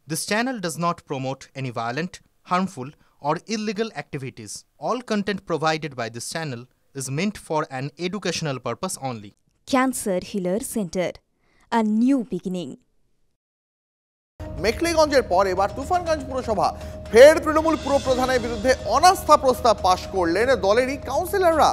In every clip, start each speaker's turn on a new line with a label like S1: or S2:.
S1: This channel does not promote any violent, harmful, or illegal activities. All content provided by this channel is meant for an educational purpose only.
S2: Cancer Healer Center, a new beginning.
S3: মেখলিগঞ্জের পর এবার তুফানগঞ্জ পুরসভা ফের তৃণমূল পুরপ্রধানের বিরুদ্ধে অনাস্থা প্রস্তাব পাশ করলেন দলেরই কাউন্সিলররা।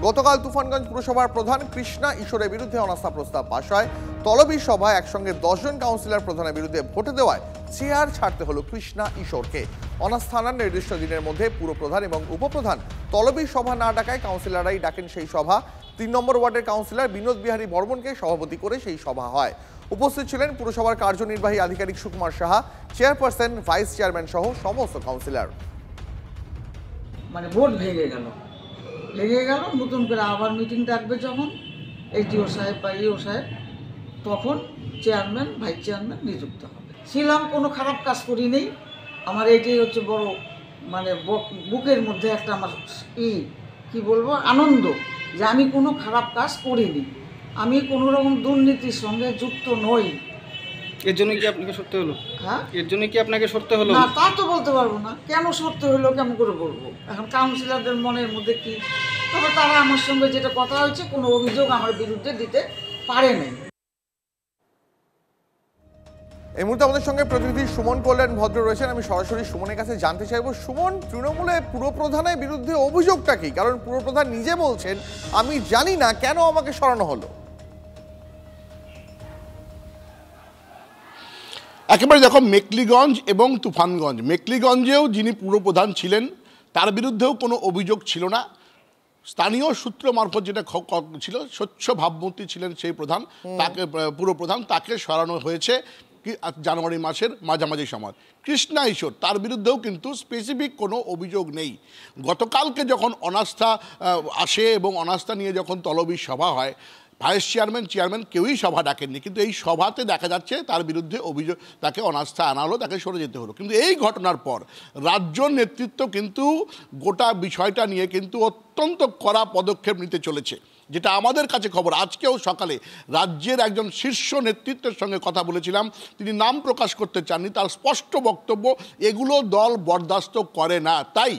S3: গতকাল তুফানগঞ্জ পুরসভার প্রধান কৃষ্ণা ঈশ্বরের বিরুদ্ধে অনাস্থা প্রস্তাব পাশ হয়। তলবি সভায় একসঙ্গে 10 জন কাউন্সিলর প্রধানের বিরুদ্ধে ভোটে দেওয়ায় চেয়ার ছাড়তে হলো কৃষ্ণা ঈশ্বরকে। অনাস্থা আনার নির্দিষ্ট দিনের মধ্যে পুরপ্রধান এবং উপপ্রধান তলবি সভা না ডাকায় কাউন্সিলররাই ডাকেন সেই সভা। 3 নম্বর ওয়ার্ডের কাউন্সিলর বিনোদ বিহারী বর্মনকে সভাপতি করে সেই সভা হয়। উপস্থিত ছিলেন পুরসভার কার্যনির্বাহী আধিকারিক Sukumar Saha, chairperson, vice chairman সহ সমস্ত কাউন্সিলর।
S4: মানে ভোট ভেঙে গেল নতুন করে আবার মিটিং ডাকবে যখন এইচডিও সাহেব বা ইও সাহেব, তখন চেয়ারম্যান ভাইস চেয়ারম্যান নিযুক্ত হবে। ছিলাম, কোনো খারাপ কাজ করি নেই। আমার এইটাই হচ্ছে বড় মানে বুকের মধ্যে একটা আমার কি বলবো আনন্দ যে আমি কোনো খারাপ কাজ করিনি, আমি কোনো রকম দুর্নীতির সঙ্গে যুক্ত নই।
S5: এর জন্য কি আপনাকে সরতে হলো?
S4: হ্যাঁ,
S5: এর জন্য কি আপনাকে সরতে হলো?
S4: না, তা তো বলতে পারবো না। কেন সরতে হলো কেমন করে বলবো? এখন কাউন্সিলরদের মনের মধ্যে কি, তবে তারা আমার সঙ্গে যেটা কথা হয়েছে কোনো অভিযোগ আমার বিরুদ্ধে দিতে পারে নাই।
S3: এই মুহূর্তে আমাদের সঙ্গে প্রতিনিধি সুমন কল্যাণ ভদ্র রয়েছেন। আমি সরাসরি সুমনের কাছে জানতে চাইবো, সুমন, তৃণমূলে পুরপ্রধানের বিরুদ্ধে অভিযোগটা কি? কারণ পুরপ্রধান নিজে বলছেন আমি জানি না কেন আমাকে সরানো হলো।
S6: একেবারে দেখো, মেখলিগঞ্জ এবং তুফানগঞ্জ, মেখলিগঞ্জেও যিনি পুরপ্রধান ছিলেন তার বিরুদ্ধেও কোনো অভিযোগ ছিল না। স্থানীয় সূত্র মারফত যেটা ছিল, স্বচ্ছ ভাবমূর্তি ছিলেন সেই প্রধান, তাকে পুরপ্রধান, তাকে সরানো হয়েছে জানুয়ারি মাসের মাঝামাঝি সময়। কৃষ্ণা ঈশ্বর, তার বিরুদ্ধেও কিন্তু স্পেসিফিক কোনো অভিযোগ নেই। গতকালকে যখন অনাস্থা আসে এবং অনাস্থা নিয়ে যখন তলবি সভা হয়, ভাইস চেয়ারম্যান, চেয়ারম্যান কেউই সভা ডাকেননি, কিন্তু এই সভাতে দেখা যাচ্ছে তার বিরুদ্ধে অভিযোগ, তাকে অনাস্থা আনা হলো, তাকে সরে যেতে হলো। কিন্তু এই ঘটনার পর রাজ্য নেতৃত্ব কিন্তু গোটা বিষয়টা নিয়ে কিন্তু অত্যন্ত কড়া পদক্ষেপ নিতে চলেছে, যেটা আমাদের কাছে খবর। আজকেও সকালে রাজ্যের একজন শীর্ষ নেতৃত্বের সঙ্গে কথা বলেছিলাম, তিনি নাম প্রকাশ করতে চাননি। তার স্পষ্ট বক্তব্য, এগুলো দল বরদাস্ত করে না। তাই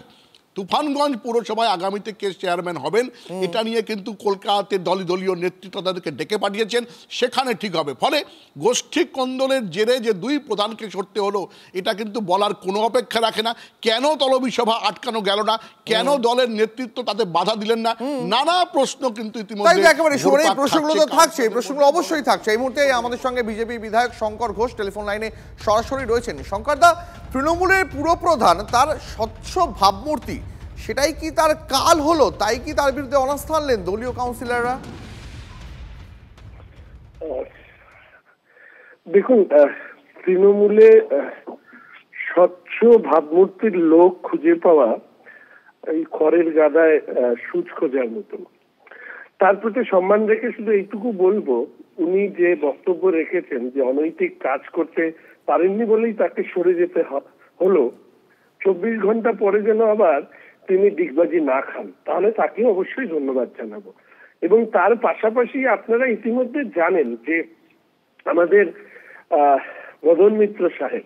S6: তুফানগঞ্জ পুরসভায় আগামীতে কে চেয়ারম্যান হবেন এটা নিয়ে কিন্তু কলকাতাতে দলীয় নেতৃত্ব তাদেরকে ডেকে পাঠিয়েছেন, সেখানে ঠিক হবে। ফলে গোষ্ঠী কোন্দলের জেরে যে 2 প্রধানকে সরতে হলো, এটা কিন্তু বলার কোনো অপেক্ষা রাখে না। কেন তলবি সভা আটকানো গেল না, কেন দলের নেতৃত্ব তাতে বাধা দিলেন না, নানা প্রশ্ন কিন্তু ইতিমধ্যে
S3: একেবারে শুনে এই প্রশ্নগুলো তো থাকছে, এই প্রশ্নগুলো অবশ্যই থাকছে। এই মুহূর্তে আমাদের সঙ্গে বিজেপি বিধায়ক শঙ্কর ঘোষ টেলিফোন লাইনে সরাসরি রয়েছেন। শঙ্কর দা, তৃণমূলের পুরপ্রধান তার স্বচ্ছ ভাবমূর্তি, সেটাই কি তার কাল হলো? তাই কি তার বিরুদ্ধে অনাস্থা আনলেন দলীয় কাউন্সিলররা?
S7: দেখুন, তৃণমূলে স্বচ্ছ ভাবমূর্তির লোক খুঁজে পাওয়া এই খড়ের গাদায় সুচ খোঁজার মতো। তার প্রতি সম্মান রেখে শুধু এইটুকু বলবো, উনি যে বক্তব্য রেখেছেন যে অনৈতিক কাজ করতে পারেননি বলেই তাকে সরে যেতে হলো, 24 ঘন্টা পরে যেন আবার তিনি ডিগবাজি না খান, তাহলে তাকে অবশ্যই ধন্যবাদ জানাবো। এবং তার পাশাপাশি আপনারা ইতিমধ্যে জানেন যে আমাদের মদন মিত্র সাহেব,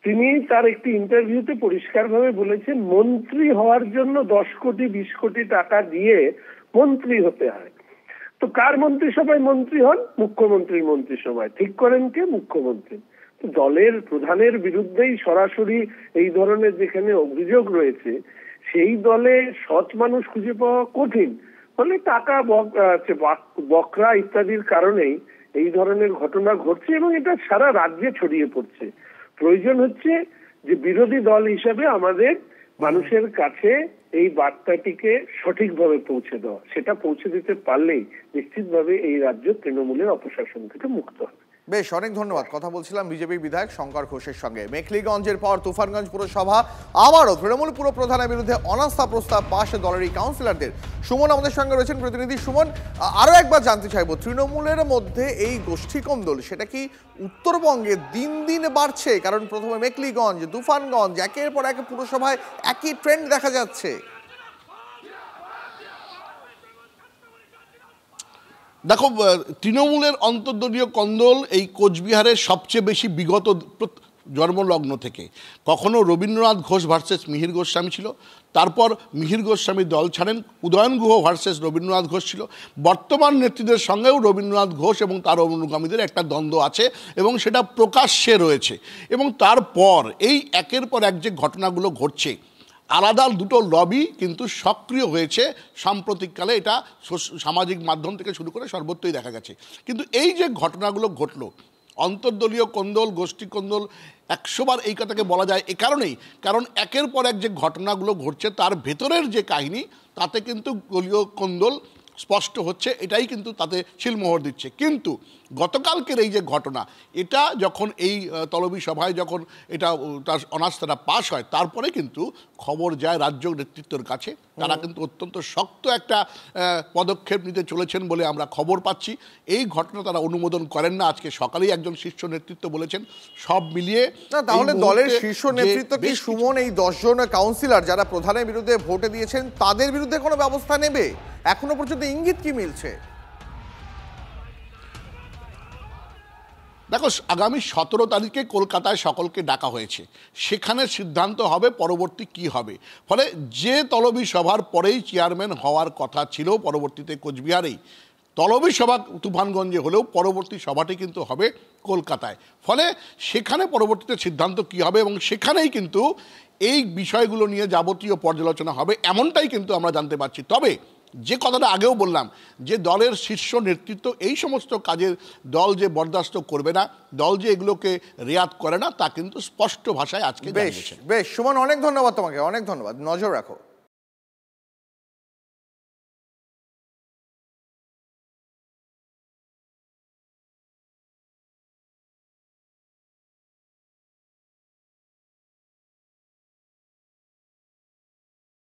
S7: তিনি তার একটি ইন্টারভিউতে পরিষ্কারভাবে বলেছেন মন্ত্রী হওয়ার জন্য 10 কোটি 20 কোটি টাকা দিয়ে মন্ত্রী হতে হয়। তো কার মন্ত্রিসভায় মন্ত্রী হন? মুখ্যমন্ত্রীর মন্ত্রিসভায়। ঠিক করেন কে? মুখ্যমন্ত্রী। দলের প্রধানের বিরুদ্ধেই সরাসরি এই ধরনের যেখানে অভিযোগ রয়েছে, সেই দলে সৎ মানুষ খুঁজে পাওয়া কঠিন। ফলে টাকা বকরা ইত্যাদির কারণেই এই ধরনের ঘটনা ঘটছে এবং এটা সারা রাজ্যে ছড়িয়ে পড়ছে। প্রয়োজন হচ্ছে যে বিরোধী দল হিসাবে আমাদের মানুষের কাছে এই বার্তাটিকে সঠিকভাবে পৌঁছে দেওয়া। সেটা পৌঁছে দিতে পারলেই নিশ্চিতভাবে এই রাজ্য তৃণমূলের অপশাসন থেকে মুক্ত হবে।
S3: বেশ, অনেক ধন্যবাদ। কথা বলছিলাম বিজেপি বিধায়ক শঙ্কর ঘোষের সঙ্গে। মেখলিগঞ্জের পর তুফানগঞ্জ পুরসভা আবারও তৃণমূল পুরপ্রধানের বিরুদ্ধে অনাস্থা প্রস্তাব পাশে দলেরই কাউন্সিলরদের। সুমন আমাদের সঙ্গে রয়েছেন, প্রতিনিধি সুমন। আরও একবার জানতে চাইবো, তৃণমূলের মধ্যে এই গোষ্ঠী কোন্দল সেটা কি উত্তরবঙ্গে দিন দিন বাড়ছে? কারণ প্রথমে মেখলিগঞ্জ, তুফানগঞ্জ, একের পর এক পুরসভায় একই ট্রেন্ড দেখা যাচ্ছে।
S6: দেখো, তৃণমূলের অন্তর্দলীয় কন্দল এই কোচবিহারের সবচেয়ে বেশি বিগত জন্মলগ্ন থেকে। কখনো রবীন্দ্রনাথ ঘোষ ভার্সেস মিহির গোস্বামী ছিল, তারপর মিহির গোস্বামী দল ছাড়েন, উদয়ন গুহ ভার্সেস রবীন্দ্রনাথ ঘোষ ছিল। বর্তমান নেতৃত্বের সঙ্গেও রবীন্দ্রনাথ ঘোষ এবং তার অনুগামীদের একটা দ্বন্দ্ব আছে এবং সেটা প্রকাশ্যে রয়েছে। এবং তারপর এই একের পর এক যে ঘটনাগুলো ঘটছে, আলাদা দুটো লবি কিন্তু সক্রিয় হয়েছে সাম্প্রতিককালে, এটা সামাজিক মাধ্যম থেকে শুরু করে সর্বত্রই দেখা গেছে। কিন্তু এই যে ঘটনাগুলো ঘটলো, অন্তর্দলীয় কোন্দল, গোষ্ঠী কোন্দল, 100 বার এই কথাকে বলা যায় এ কারণেই, কারণ একের পর এক যে ঘটনাগুলো ঘটছে তার ভেতরের যে কাহিনী, তাতে কিন্তু দলীয় কোন্দল স্পষ্ট হচ্ছে, এটাই কিন্তু তাতে শিলমোহর দিচ্ছে। কিন্তু গতকালকের এই যে ঘটনা, এটা যখন এই তলবি সভায় যখন এটা তার অনাস্থাটা পাশ হয়, তারপরে কিন্তু খবর যায় রাজ্য নেতৃত্বের কাছে। তারা কিন্তু অত্যন্ত শক্ত একটা পদক্ষেপ নিতে চলেছেন বলে আমরা খবর পাচ্ছি। এই ঘটনা তারা অনুমোদন করেন না। আজকে সকালেই একজন শীর্ষ নেতৃত্ব বলেছেন সব মিলিয়ে।
S3: না, তাহলে দলের শীর্ষ নেতৃত্ব কি সুমন এই 10 জন কাউন্সিলর যারা প্রধানের বিরুদ্ধে ভোটে দিয়েছেন তাদের বিরুদ্ধে কোনো ব্যবস্থা নেবে? এখনো পর্যন্ত ইঙ্গিত কি মিলছে?
S6: দেখো, আগামী 17 তারিখে কলকাতায় সকলকে ডাকা হয়েছে, সেখানে সিদ্ধান্ত হবে পরবর্তী কি হবে। ফলে যে তলবি সভার পরেই চেয়ারম্যান হওয়ার কথা ছিল পরবর্তীতে কোচবিহারেই, তলবি সভা তুফানগঞ্জে হলেও পরবর্তী সভাটি কিন্তু হবে কলকাতায়। ফলে সেখানে পরবর্তীতে সিদ্ধান্ত কি হবে এবং সেখানেই কিন্তু এই বিষয়গুলো নিয়ে যাবতীয় পর্যালোচনা হবে, এমনটাই কিন্তু আমরা জানতে পারছি। তবে যে কথাটা আগেও বললাম, যে দলের শীর্ষ নেতৃত্ব এই সমস্ত কাজের দল যে বরদাস্ত করবে না, দল যে এগুলোকে রেয়াত করে না, তা কিন্তু স্পষ্ট ভাষায় আজকে জানিয়েছে।
S3: বেশ সুমন, অনেক ধন্যবাদ তোমাকে, অনেক ধন্যবাদ। নজর রাখো।